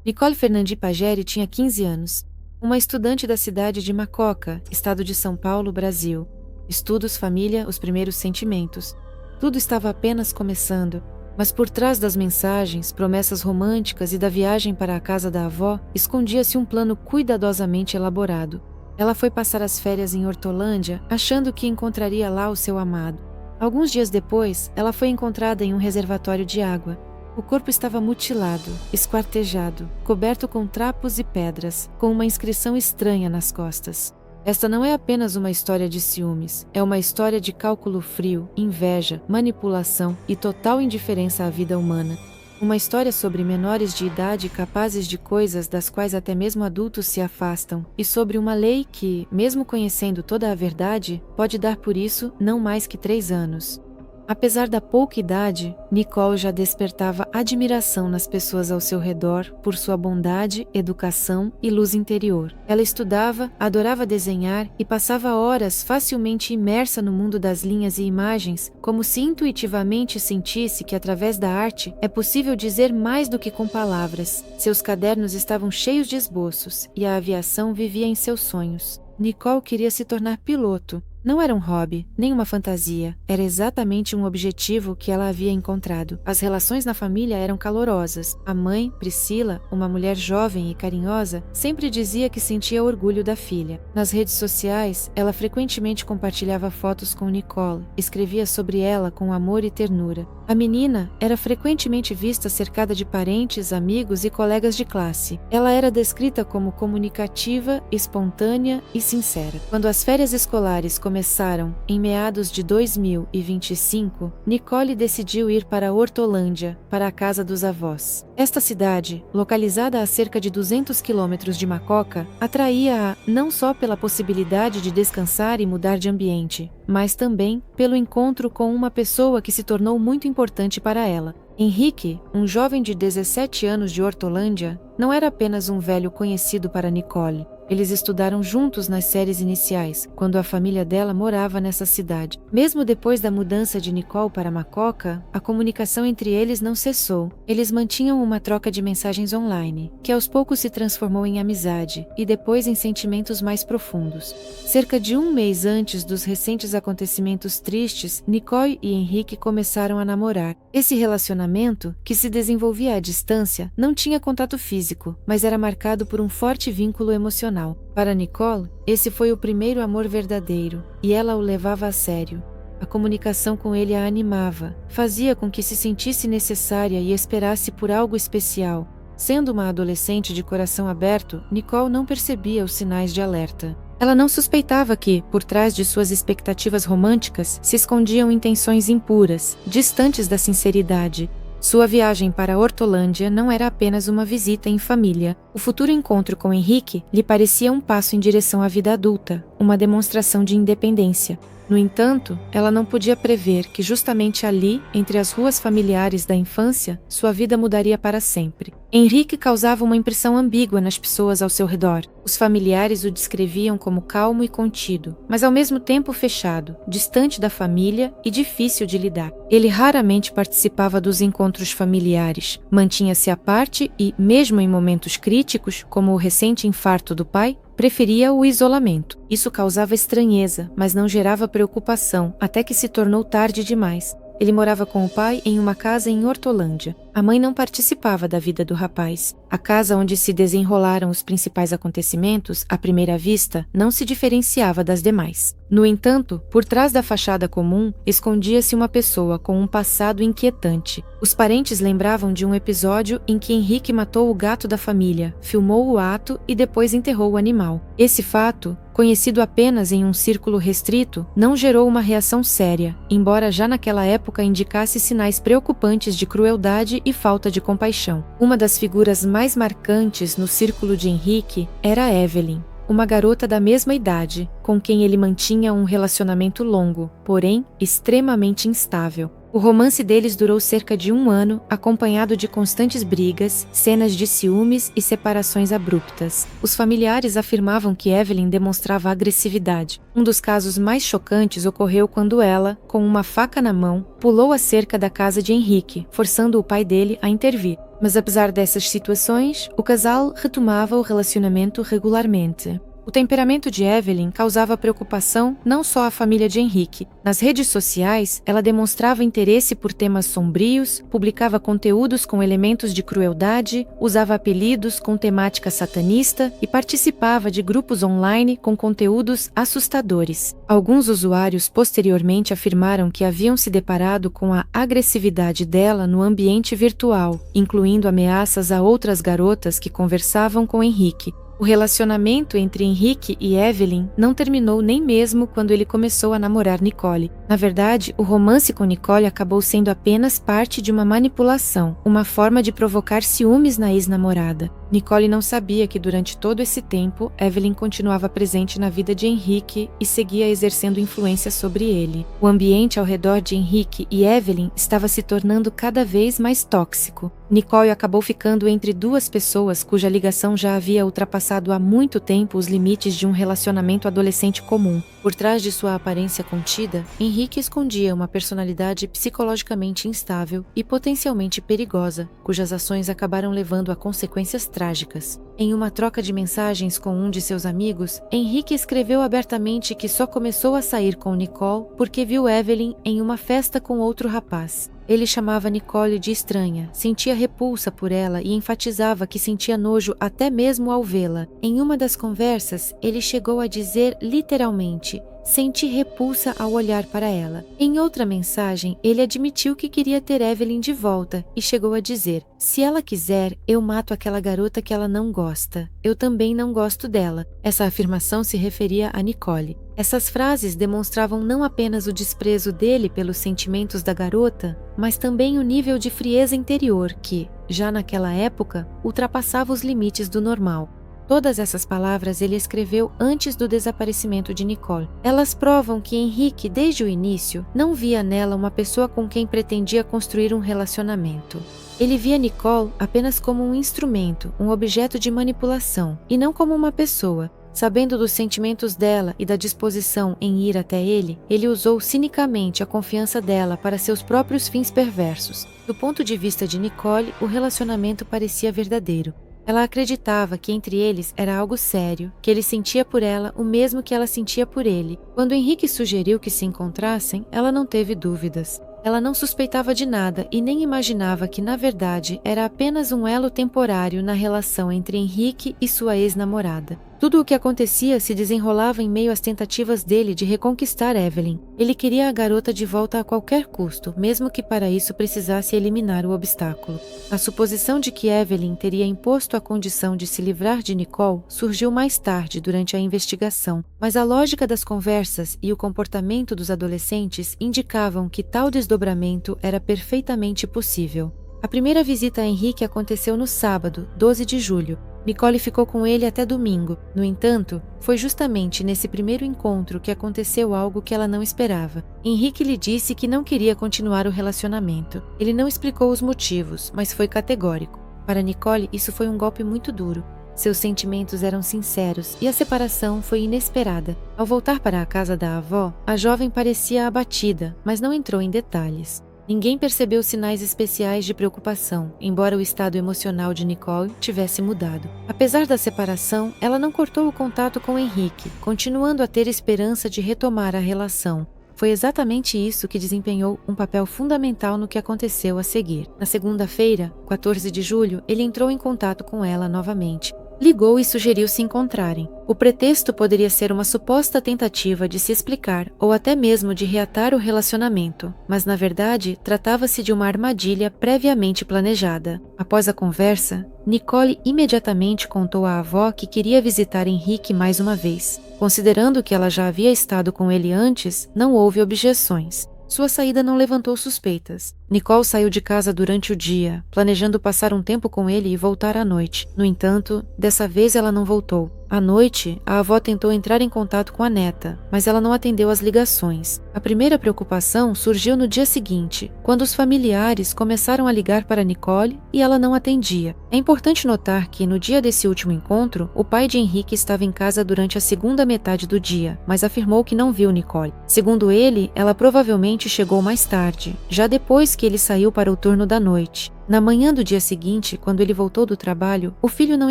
Nicole Fernandi Pageri tinha 15 anos. Uma estudante da cidade de Macoca, estado de São Paulo, Brasil. Estudos, família, os primeiros sentimentos. Tudo estava apenas começando, mas por trás das mensagens, promessas românticas e da viagem para a casa da avó, escondia-se um plano cuidadosamente elaborado. Ela foi passar as férias em Hortolândia, achando que encontraria lá o seu amado. Alguns dias depois, ela foi encontrada em um reservatório de água. O corpo estava mutilado, esquartejado, coberto com trapos e pedras, com uma inscrição estranha nas costas. Esta não é apenas uma história de ciúmes, é uma história de cálculo frio, inveja, manipulação e total indiferença à vida humana. Uma história sobre menores de idade capazes de coisas das quais até mesmo adultos se afastam, e sobre uma lei que, mesmo conhecendo toda a verdade, pode dar por isso não mais que 3 anos. Apesar da pouca idade, Nicole já despertava admiração nas pessoas ao seu redor por sua bondade, educação e luz interior. Ela estudava, adorava desenhar e passava horas facilmente imersa no mundo das linhas e imagens, como se intuitivamente sentisse que através da arte é possível dizer mais do que com palavras. Seus cadernos estavam cheios de esboços e a aviação vivia em seus sonhos. Nicole queria se tornar piloto. Não era um hobby, nem uma fantasia. Era exatamente um objetivo que ela havia encontrado. As relações na família eram calorosas. A mãe, Priscila, uma mulher jovem e carinhosa, sempre dizia que sentia orgulho da filha. Nas redes sociais, ela frequentemente compartilhava fotos com Nicole, escrevia sobre ela com amor e ternura. A menina era frequentemente vista cercada de parentes, amigos e colegas de classe. Ela era descrita como comunicativa, espontânea e sincera. Quando as férias escolares começaram em meados de 2025, Nicole decidiu ir para Hortolândia, para a casa dos avós. Esta cidade, localizada a cerca de 200 quilômetros de Macoca, atraía-a não só pela possibilidade de descansar e mudar de ambiente, mas também pelo encontro com uma pessoa que se tornou muito importante para ela. Henrique, um jovem de 17 anos de Hortolândia, não era apenas um velho conhecido para Nicole. Eles estudaram juntos nas séries iniciais, quando a família dela morava nessa cidade. Mesmo depois da mudança de Nicole para Macoca, a comunicação entre eles não cessou. Eles mantinham uma troca de mensagens online, que aos poucos se transformou em amizade e depois em sentimentos mais profundos. Cerca de um mês antes dos recentes acontecimentos tristes, Nicole e Henrique começaram a namorar. Esse relacionamento, que se desenvolvia à distância, não tinha contato físico, mas era marcado por um forte vínculo emocional. Para Nicole, esse foi o primeiro amor verdadeiro, e ela o levava a sério. A comunicação com ele a animava, fazia com que se sentisse necessária e esperasse por algo especial. Sendo uma adolescente de coração aberto, Nicole não percebia os sinais de alerta. Ela não suspeitava que, por trás de suas expectativas românticas, se escondiam intenções impuras, distantes da sinceridade. Sua viagem para Hortolândia não era apenas uma visita em família. O futuro encontro com Henrique lhe parecia um passo em direção à vida adulta, uma demonstração de independência. No entanto, ela não podia prever que justamente ali, entre as ruas familiares da infância, sua vida mudaria para sempre. Henrique causava uma impressão ambígua nas pessoas ao seu redor. Os familiares o descreviam como calmo e contido, mas ao mesmo tempo fechado, distante da família e difícil de lidar. Ele raramente participava dos encontros familiares, mantinha-se à parte e, mesmo em momentos críticos, como o recente infarto do pai, preferia o isolamento. Isso causava estranheza, mas não gerava preocupação, até que se tornou tarde demais. Ele morava com o pai em uma casa em Hortolândia. A mãe não participava da vida do rapaz. A casa onde se desenrolaram os principais acontecimentos, à primeira vista, não se diferenciava das demais. No entanto, por trás da fachada comum, escondia-se uma pessoa com um passado inquietante. Os parentes lembravam de um episódio em que Henrique matou o gato da família, filmou o ato e depois enterrou o animal. Esse fato, conhecido apenas em um círculo restrito, não gerou uma reação séria, embora já naquela época indicasse sinais preocupantes de crueldade e falta de compaixão. Uma das figuras mais marcantes no círculo de Henrique era Evelyn, uma garota da mesma idade, com quem ele mantinha um relacionamento longo, porém extremamente instável. O romance deles durou cerca de 1 ano, acompanhado de constantes brigas, cenas de ciúmes e separações abruptas. Os familiares afirmavam que Evelyn demonstrava agressividade. Um dos casos mais chocantes ocorreu quando ela, com uma faca na mão, pulou a cerca da casa de Henrique, forçando o pai dele a intervir. Mas apesar dessas situações, o casal retomava o relacionamento regularmente. O temperamento de Evelyn causava preocupação não só à família de Henrique. Nas redes sociais, ela demonstrava interesse por temas sombrios, publicava conteúdos com elementos de crueldade, usava apelidos com temática satanista e participava de grupos online com conteúdos assustadores. Alguns usuários posteriormente afirmaram que haviam se deparado com a agressividade dela no ambiente virtual, incluindo ameaças a outras garotas que conversavam com Henrique. O relacionamento entre Henrique e Evelyn não terminou nem mesmo quando ele começou a namorar Nicole. Na verdade, o romance com Nicole acabou sendo apenas parte de uma manipulação, uma forma de provocar ciúmes na ex-namorada. Nicole não sabia que durante todo esse tempo, Evelyn continuava presente na vida de Henrique e seguia exercendo influência sobre ele. O ambiente ao redor de Henrique e Evelyn estava se tornando cada vez mais tóxico. Nicole acabou ficando entre duas pessoas cuja ligação já havia ultrapassado há muito tempo os limites de um relacionamento adolescente comum. Por trás de sua aparência contida, Henrique escondia uma personalidade psicologicamente instável e potencialmente perigosa, cujas ações acabaram levando a consequências trágicas. Em uma troca de mensagens com um de seus amigos, Henrique escreveu abertamente que só começou a sair com Nicole porque viu Evelyn em uma festa com outro rapaz. Ele chamava Nicole de estranha, sentia repulsa por ela e enfatizava que sentia nojo até mesmo ao vê-la. Em uma das conversas, ele chegou a dizer literalmente: "Senti repulsa ao olhar para ela". Em outra mensagem, ele admitiu que queria ter Evelyn de volta e chegou a dizer: "Se ela quiser, eu mato aquela garota que ela não gosta. Eu também não gosto dela". Essa afirmação se referia a Nicole. Essas frases demonstravam não apenas o desprezo dele pelos sentimentos da garota, mas também o nível de frieza interior que, já naquela época, ultrapassava os limites do normal. Todas essas palavras ele escreveu antes do desaparecimento de Nicole. Elas provam que Henrique, desde o início, não via nela uma pessoa com quem pretendia construir um relacionamento. Ele via Nicole apenas como um instrumento, um objeto de manipulação, e não como uma pessoa. Sabendo dos sentimentos dela e da disposição em ir até ele, ele usou cinicamente a confiança dela para seus próprios fins perversos. Do ponto de vista de Nicole, o relacionamento parecia verdadeiro. Ela acreditava que entre eles era algo sério, que ele sentia por ela o mesmo que ela sentia por ele. Quando Henrique sugeriu que se encontrassem, ela não teve dúvidas. Ela não suspeitava de nada e nem imaginava que, na verdade, era apenas um elo temporário na relação entre Henrique e sua ex-namorada. Tudo o que acontecia se desenrolava em meio às tentativas dele de reconquistar Evelyn. Ele queria a garota de volta a qualquer custo, mesmo que para isso precisasse eliminar o obstáculo. A suposição de que Evelyn teria imposto a condição de se livrar de Nicole surgiu mais tarde durante a investigação, mas a lógica das conversas e o comportamento dos adolescentes indicavam que tal desdobramento era perfeitamente possível. A primeira visita a Henrique aconteceu no sábado, 12 de julho. Nicole ficou com ele até domingo. No entanto, foi justamente nesse primeiro encontro que aconteceu algo que ela não esperava. Henrique lhe disse que não queria continuar o relacionamento. Ele não explicou os motivos, mas foi categórico. Para Nicole, isso foi um golpe muito duro. Seus sentimentos eram sinceros e a separação foi inesperada. Ao voltar para a casa da avó, a jovem parecia abatida, mas não entrou em detalhes. Ninguém percebeu sinais especiais de preocupação, embora o estado emocional de Nicole tivesse mudado. Apesar da separação, ela não cortou o contato com Henrique, continuando a ter esperança de retomar a relação. Foi exatamente isso que desempenhou um papel fundamental no que aconteceu a seguir. Na segunda-feira, 14 de julho, ele entrou em contato com ela novamente. Ligou e sugeriu se encontrarem. O pretexto poderia ser uma suposta tentativa de se explicar ou até mesmo de reatar o relacionamento, mas na verdade tratava-se de uma armadilha previamente planejada. Após a conversa, Nicole imediatamente contou à avó que queria visitar Henrique mais uma vez. Considerando que ela já havia estado com ele antes, não houve objeções. Sua saída não levantou suspeitas. Nicole saiu de casa durante o dia, planejando passar um tempo com ele e voltar à noite. No entanto, dessa vez ela não voltou. À noite, a avó tentou entrar em contato com a neta, mas ela não atendeu às ligações. A primeira preocupação surgiu no dia seguinte, quando os familiares começaram a ligar para Nicole e ela não atendia. É importante notar que, no dia desse último encontro, o pai de Henrique estava em casa durante a segunda metade do dia, mas afirmou que não viu Nicole. Segundo ele, ela provavelmente chegou mais tarde, já depois que ele saiu para o turno da noite. Na manhã do dia seguinte, quando ele voltou do trabalho, o filho não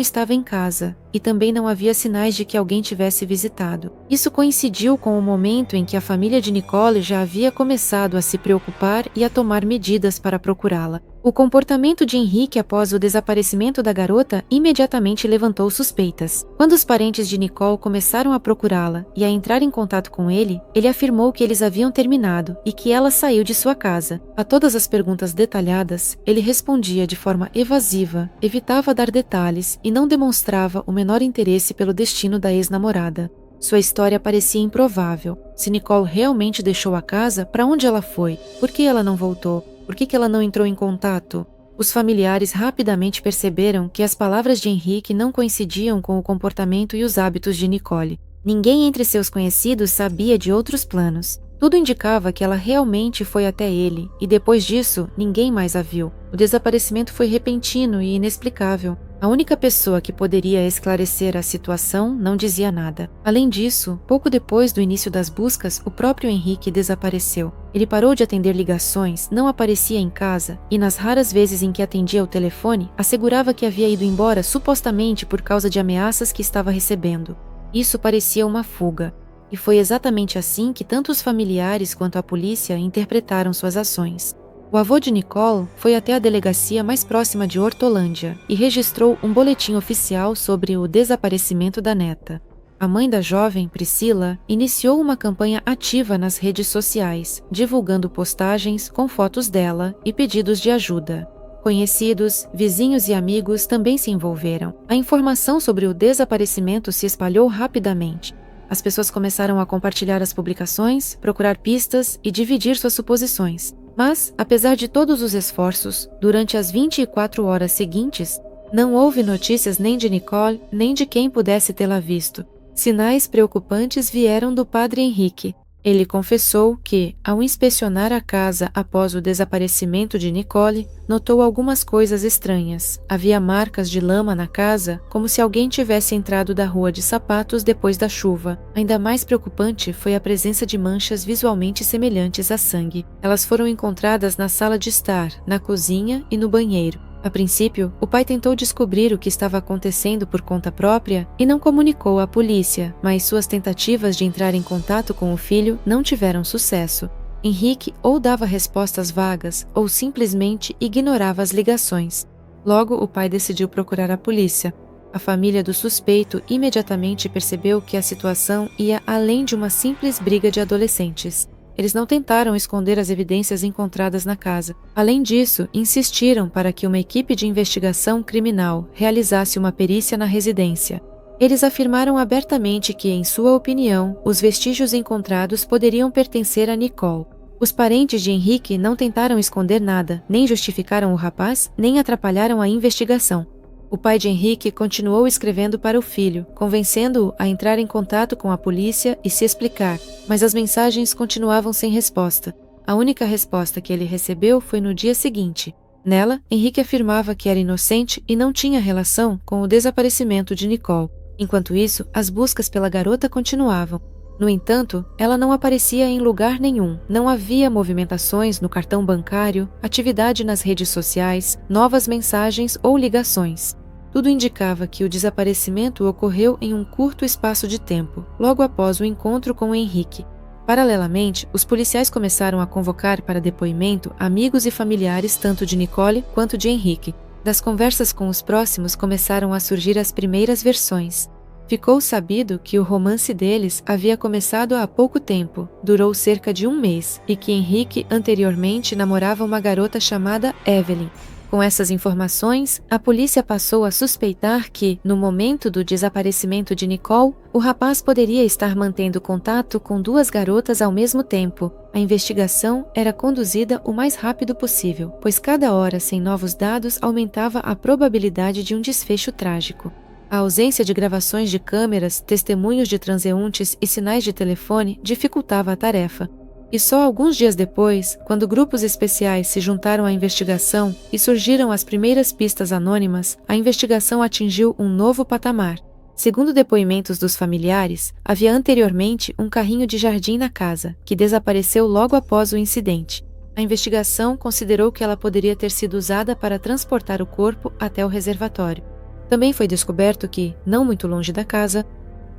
estava em casa e também não havia sinais de que alguém tivesse visitado. Isso coincidiu com o momento em que a família de Nicole já havia começado a se preocupar e a tomar medidas para procurá-la. O comportamento de Henrique após o desaparecimento da garota imediatamente levantou suspeitas. Quando os parentes de Nicole começaram a procurá-la e a entrar em contato com ele afirmou que eles haviam terminado e que ela saiu de sua casa. A todas as perguntas detalhadas, ele respondia de forma evasiva, evitava dar detalhes e não demonstrava o menor interesse pelo destino da ex-namorada. Sua história parecia improvável. Se Nicole realmente deixou a casa, para onde ela foi? Por que ela não voltou? Por que ela não entrou em contato? Os familiares rapidamente perceberam que as palavras de Henrique não coincidiam com o comportamento e os hábitos de Nicole. Ninguém entre seus conhecidos sabia de outros planos. Tudo indicava que ela realmente foi até ele, e depois disso, ninguém mais a viu. O desaparecimento foi repentino e inexplicável. A única pessoa que poderia esclarecer a situação não dizia nada. Além disso, pouco depois do início das buscas, o próprio Henrique desapareceu. Ele parou de atender ligações, não aparecia em casa e, nas raras vezes em que atendia o telefone, assegurava que havia ido embora supostamente por causa de ameaças que estava recebendo. Isso parecia uma fuga. E foi exatamente assim que tanto os familiares quanto a polícia interpretaram suas ações. O avô de Nicole foi até a delegacia mais próxima de Hortolândia e registrou um boletim oficial sobre o desaparecimento da neta. A mãe da jovem, Priscila, iniciou uma campanha ativa nas redes sociais, divulgando postagens com fotos dela e pedidos de ajuda. Conhecidos, vizinhos e amigos também se envolveram. A informação sobre o desaparecimento se espalhou rapidamente. As pessoas começaram a compartilhar as publicações, procurar pistas e dividir suas suposições. Mas, apesar de todos os esforços, durante as 24 horas seguintes, não houve notícias nem de Nicole, nem de quem pudesse tê-la visto. Sinais preocupantes vieram do padre Henrique. Ele confessou que, ao inspecionar a casa após o desaparecimento de Nicole, notou algumas coisas estranhas. Havia marcas de lama na casa, como se alguém tivesse entrado da rua de sapatos depois da chuva. Ainda mais preocupante foi a presença de manchas visualmente semelhantes a sangue. Elas foram encontradas na sala de estar, na cozinha e no banheiro. A princípio, o pai tentou descobrir o que estava acontecendo por conta própria e não comunicou à polícia, mas suas tentativas de entrar em contato com o filho não tiveram sucesso. Henrique ou dava respostas vagas ou simplesmente ignorava as ligações. Logo, o pai decidiu procurar a polícia. A família do suspeito imediatamente percebeu que a situação ia além de uma simples briga de adolescentes. Eles não tentaram esconder as evidências encontradas na casa. Além disso, insistiram para que uma equipe de investigação criminal realizasse uma perícia na residência. Eles afirmaram abertamente que, em sua opinião, os vestígios encontrados poderiam pertencer a Nicole. Os parentes de Henrique não tentaram esconder nada, nem justificaram o rapaz, nem atrapalharam a investigação. O pai de Henrique continuou escrevendo para o filho, convencendo-o a entrar em contato com a polícia e se explicar, mas as mensagens continuavam sem resposta. A única resposta que ele recebeu foi no dia seguinte. Nela, Henrique afirmava que era inocente e não tinha relação com o desaparecimento de Nicole. Enquanto isso, as buscas pela garota continuavam. No entanto, ela não aparecia em lugar nenhum. Não havia movimentações no cartão bancário, atividade nas redes sociais, novas mensagens ou ligações. Tudo indicava que o desaparecimento ocorreu em um curto espaço de tempo, logo após o encontro com Henrique. Paralelamente, os policiais começaram a convocar para depoimento amigos e familiares tanto de Nicole quanto de Henrique. Das conversas com os próximos começaram a surgir as primeiras versões. Ficou sabido que o romance deles havia começado há pouco tempo, durou cerca de um mês, e que Henrique anteriormente namorava uma garota chamada Evelyn. Com essas informações, a polícia passou a suspeitar que, no momento do desaparecimento de Nicole, o rapaz poderia estar mantendo contato com duas garotas ao mesmo tempo. A investigação era conduzida o mais rápido possível, pois cada hora sem novos dados aumentava a probabilidade de um desfecho trágico. A ausência de gravações de câmeras, testemunhos de transeuntes e sinais de telefone dificultava a tarefa. E só alguns dias depois, quando grupos especiais se juntaram à investigação e surgiram as primeiras pistas anônimas, a investigação atingiu um novo patamar. Segundo depoimentos dos familiares, havia anteriormente um carrinho de jardim na casa, que desapareceu logo após o incidente. A investigação considerou que ela poderia ter sido usada para transportar o corpo até o reservatório. Também foi descoberto que, não muito longe da casa,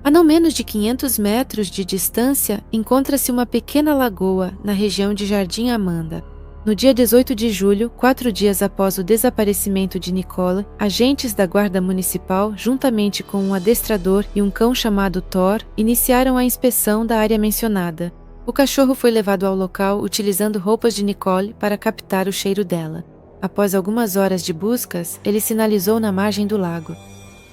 a não menos de 500 metros de distância, encontra-se uma pequena lagoa na região de Jardim Amanda. No dia 18 de julho, 4 dias após o desaparecimento de Nicole, agentes da Guarda Municipal, juntamente com um adestrador e um cão chamado Thor, iniciaram a inspeção da área mencionada. O cachorro foi levado ao local utilizando roupas de Nicole para captar o cheiro dela. Após algumas horas de buscas, ele sinalizou na margem do lago.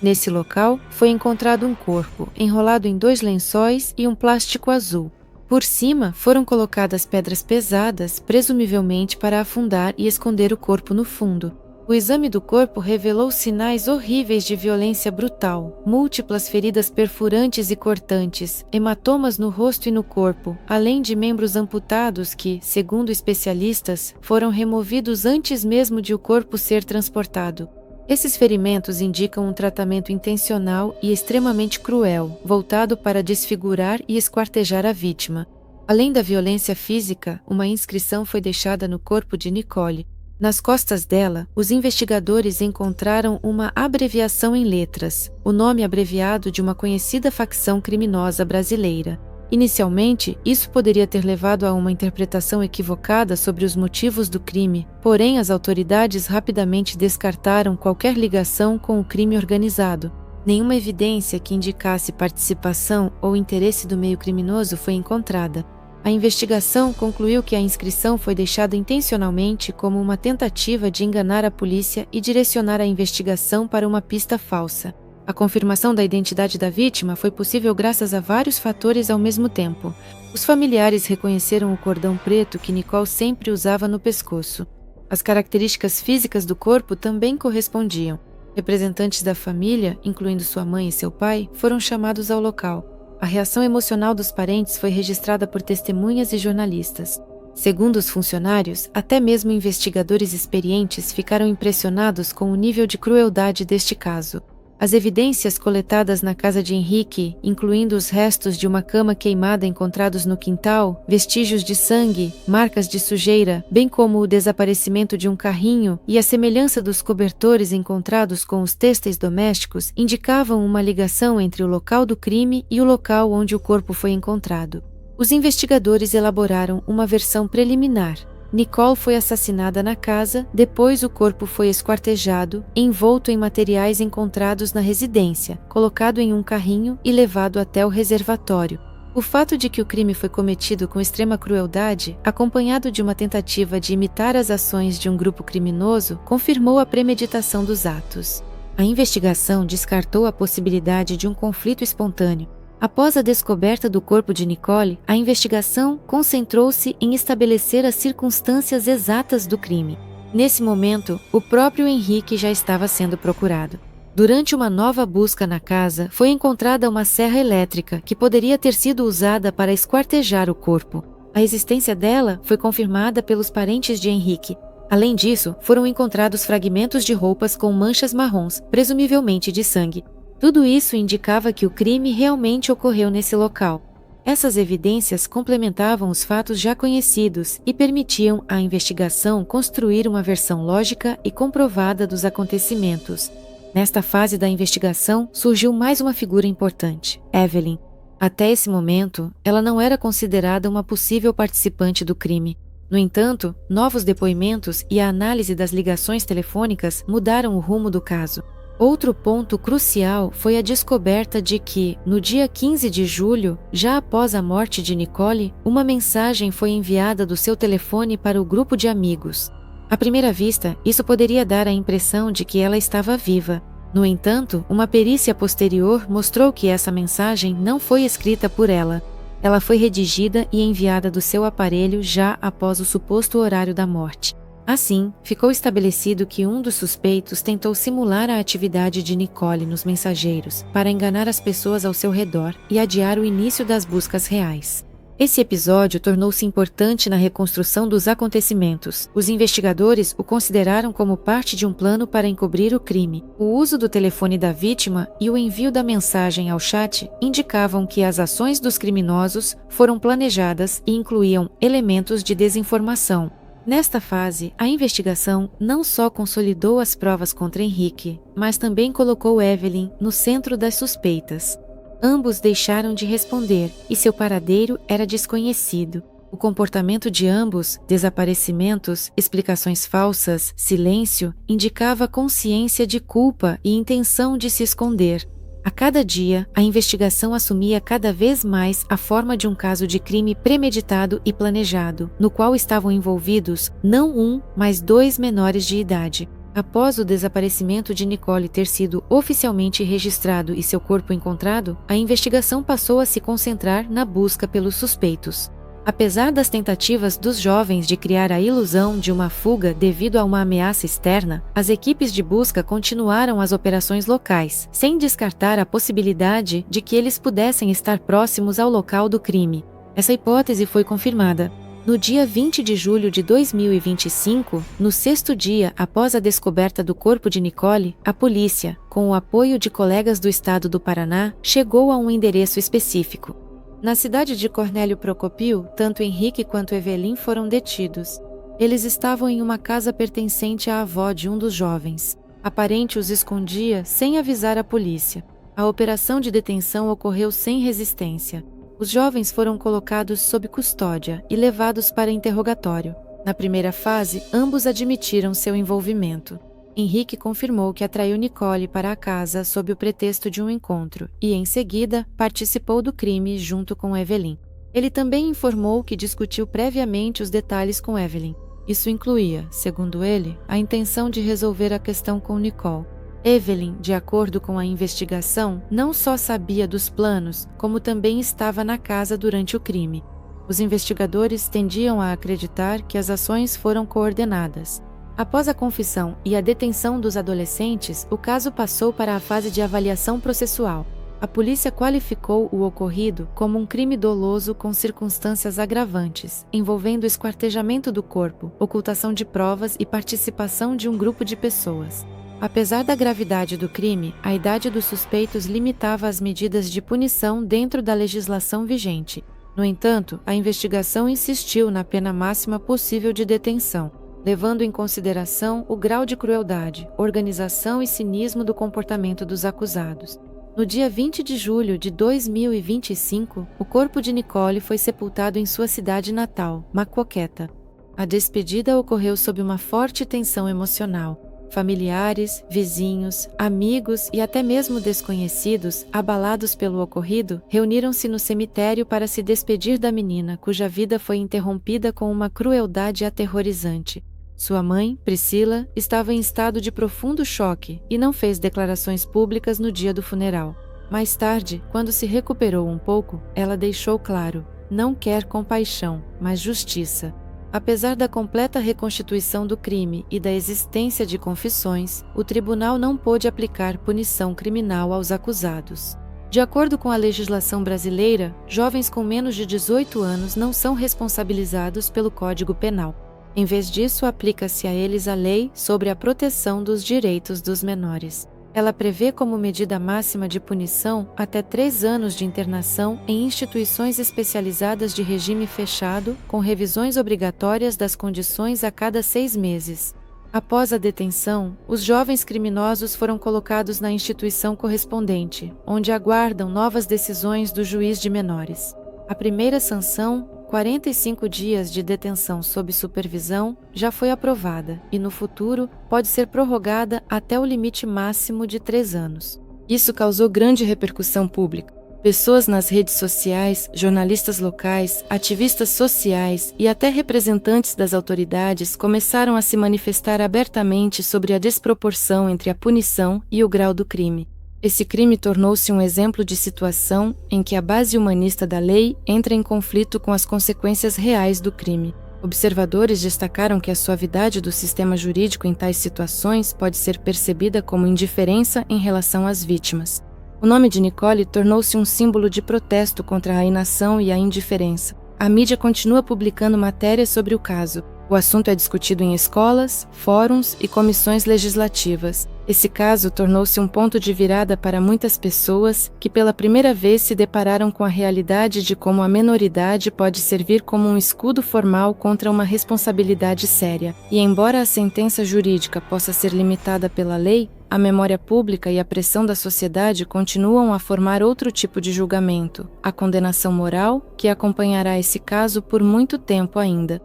Nesse local, foi encontrado um corpo, enrolado em 2 lençóis e um plástico azul. Por cima, foram colocadas pedras pesadas, presumivelmente para afundar e esconder o corpo no fundo. O exame do corpo revelou sinais horríveis de violência brutal, múltiplas feridas perfurantes e cortantes, hematomas no rosto e no corpo, além de membros amputados que, segundo especialistas, foram removidos antes mesmo de o corpo ser transportado. Esses ferimentos indicam um tratamento intencional e extremamente cruel, voltado para desfigurar e esquartejar a vítima. Além da violência física, uma inscrição foi deixada no corpo de Nicole. Nas costas dela, os investigadores encontraram uma abreviação em letras, o nome abreviado de uma conhecida facção criminosa brasileira. Inicialmente, isso poderia ter levado a uma interpretação equivocada sobre os motivos do crime, porém as autoridades rapidamente descartaram qualquer ligação com o crime organizado. Nenhuma evidência que indicasse participação ou interesse do meio criminoso foi encontrada. A investigação concluiu que a inscrição foi deixada intencionalmente como uma tentativa de enganar a polícia e direcionar a investigação para uma pista falsa. A confirmação da identidade da vítima foi possível graças a vários fatores ao mesmo tempo. Os familiares reconheceram o cordão preto que Nicole sempre usava no pescoço. As características físicas do corpo também correspondiam. Representantes da família, incluindo sua mãe e seu pai, foram chamados ao local. A reação emocional dos parentes foi registrada por testemunhas e jornalistas. Segundo os funcionários, até mesmo investigadores experientes ficaram impressionados com o nível de crueldade deste caso. As evidências coletadas na casa de Henrique, incluindo os restos de uma cama queimada encontrados no quintal, vestígios de sangue, marcas de sujeira, bem como o desaparecimento de um carrinho e a semelhança dos cobertores encontrados com os têxteis domésticos, indicavam uma ligação entre o local do crime e o local onde o corpo foi encontrado. Os investigadores elaboraram uma versão preliminar. Nicole foi assassinada na casa, depois o corpo foi esquartejado, envolto em materiais encontrados na residência, colocado em um carrinho e levado até o reservatório. O fato de que o crime foi cometido com extrema crueldade, acompanhado de uma tentativa de imitar as ações de um grupo criminoso, confirmou a premeditação dos atos. A investigação descartou a possibilidade de um conflito espontâneo. Após a descoberta do corpo de Nicole, a investigação concentrou-se em estabelecer as circunstâncias exatas do crime. Nesse momento, o próprio Henrique já estava sendo procurado. Durante uma nova busca na casa, foi encontrada uma serra elétrica que poderia ter sido usada para esquartejar o corpo. A existência dela foi confirmada pelos parentes de Henrique. Além disso, foram encontrados fragmentos de roupas com manchas marrons, presumivelmente de sangue. Tudo isso indicava que o crime realmente ocorreu nesse local. Essas evidências complementavam os fatos já conhecidos e permitiam à investigação construir uma versão lógica e comprovada dos acontecimentos. Nesta fase da investigação, surgiu mais uma figura importante, Evelyn. Até esse momento, ela não era considerada uma possível participante do crime. No entanto, novos depoimentos e a análise das ligações telefônicas mudaram o rumo do caso. Outro ponto crucial foi a descoberta de que, no dia 15 de julho, já após a morte de Nicole, uma mensagem foi enviada do seu telefone para o grupo de amigos. À primeira vista, isso poderia dar a impressão de que ela estava viva. No entanto, uma perícia posterior mostrou que essa mensagem não foi escrita por ela. Ela foi redigida e enviada do seu aparelho já após o suposto horário da morte. Assim, ficou estabelecido que um dos suspeitos tentou simular a atividade de Nicole nos mensageiros para enganar as pessoas ao seu redor e adiar o início das buscas reais. Esse episódio tornou-se importante na reconstrução dos acontecimentos. Os investigadores o consideraram como parte de um plano para encobrir o crime. O uso do telefone da vítima e o envio da mensagem ao chat indicavam que as ações dos criminosos foram planejadas e incluíam elementos de desinformação. Nesta fase, a investigação não só consolidou as provas contra Henrique, mas também colocou Evelyn no centro das suspeitas. Ambos deixaram de responder e seu paradeiro era desconhecido. O comportamento de ambos, desaparecimentos, explicações falsas, silêncio, indicava consciência de culpa e intenção de se esconder. A cada dia, a investigação assumia cada vez mais a forma de um caso de crime premeditado e planejado, no qual estavam envolvidos não um, mas 2 menores de idade. Após o desaparecimento de Nicole ter sido oficialmente registrado e seu corpo encontrado, a investigação passou a se concentrar na busca pelos suspeitos. Apesar das tentativas dos jovens de criar a ilusão de uma fuga devido a uma ameaça externa, as equipes de busca continuaram as operações locais, sem descartar a possibilidade de que eles pudessem estar próximos ao local do crime. Essa hipótese foi confirmada. No dia 20 de julho de 2025, no 6º dia após a descoberta do corpo de Nicole, a polícia, com o apoio de colegas do estado do Paraná, chegou a um endereço específico. Na cidade de Cornélio Procopio, tanto Henrique quanto Evelyn foram detidos. Eles estavam em uma casa pertencente à avó de um dos jovens. A parente os escondia sem avisar a polícia. A operação de detenção ocorreu sem resistência. Os jovens foram colocados sob custódia e levados para interrogatório. Na primeira fase, ambos admitiram seu envolvimento. Henrique confirmou que atraiu Nicole para a casa sob o pretexto de um encontro e, em seguida, participou do crime junto com Evelyn. Ele também informou que discutiu previamente os detalhes com Evelyn. Isso incluía, segundo ele, a intenção de resolver a questão com Nicole. Evelyn, de acordo com a investigação, não só sabia dos planos, como também estava na casa durante o crime. Os investigadores tendiam a acreditar que as ações foram coordenadas. Após a confissão e a detenção dos adolescentes, o caso passou para a fase de avaliação processual. A polícia qualificou o ocorrido como um crime doloso com circunstâncias agravantes, envolvendo esquartejamento do corpo, ocultação de provas e participação de um grupo de pessoas. Apesar da gravidade do crime, a idade dos suspeitos limitava as medidas de punição dentro da legislação vigente. No entanto, a investigação insistiu na pena máxima possível de detenção, levando em consideração o grau de crueldade, organização e cinismo do comportamento dos acusados. No dia 20 de julho de 2025, o corpo de Nicole foi sepultado em sua cidade natal, Maquoketa. A despedida ocorreu sob uma forte tensão emocional. Familiares, vizinhos, amigos e até mesmo desconhecidos, abalados pelo ocorrido, reuniram-se no cemitério para se despedir da menina cuja vida foi interrompida com uma crueldade aterrorizante. Sua mãe, Priscila, estava em estado de profundo choque e não fez declarações públicas no dia do funeral. Mais tarde, quando se recuperou um pouco, ela deixou claro: não quer compaixão, mas justiça. Apesar da completa reconstituição do crime e da existência de confissões, o tribunal não pôde aplicar punição criminal aos acusados. De acordo com a legislação brasileira, jovens com menos de 18 anos não são responsabilizados pelo Código Penal. Em vez disso, aplica-se a eles a Lei sobre a Proteção dos Direitos dos Menores. Ela prevê como medida máxima de punição até 3 anos de internação em instituições especializadas de regime fechado, com revisões obrigatórias das condições a cada 6 meses. Após a detenção, os jovens criminosos foram colocados na instituição correspondente, onde aguardam novas decisões do juiz de menores. A primeira sanção, 45 dias de detenção sob supervisão, já foi aprovada e, no futuro, pode ser prorrogada até o limite máximo de 3 anos. Isso causou grande repercussão pública. Pessoas nas redes sociais, jornalistas locais, ativistas sociais e até representantes das autoridades começaram a se manifestar abertamente sobre a desproporção entre a punição e o grau do crime. Esse crime tornou-se um exemplo de situação em que a base humanista da lei entra em conflito com as consequências reais do crime. Observadores destacaram que a suavidade do sistema jurídico em tais situações pode ser percebida como indiferença em relação às vítimas. O nome de Nicole tornou-se um símbolo de protesto contra a inação e a indiferença. A mídia continua publicando matérias sobre o caso. O assunto é discutido em escolas, fóruns e comissões legislativas. Esse caso tornou-se um ponto de virada para muitas pessoas que pela primeira vez se depararam com a realidade de como a menoridade pode servir como um escudo formal contra uma responsabilidade séria. E embora a sentença jurídica possa ser limitada pela lei, a memória pública e a pressão da sociedade continuam a formar outro tipo de julgamento, a condenação moral, que acompanhará esse caso por muito tempo ainda.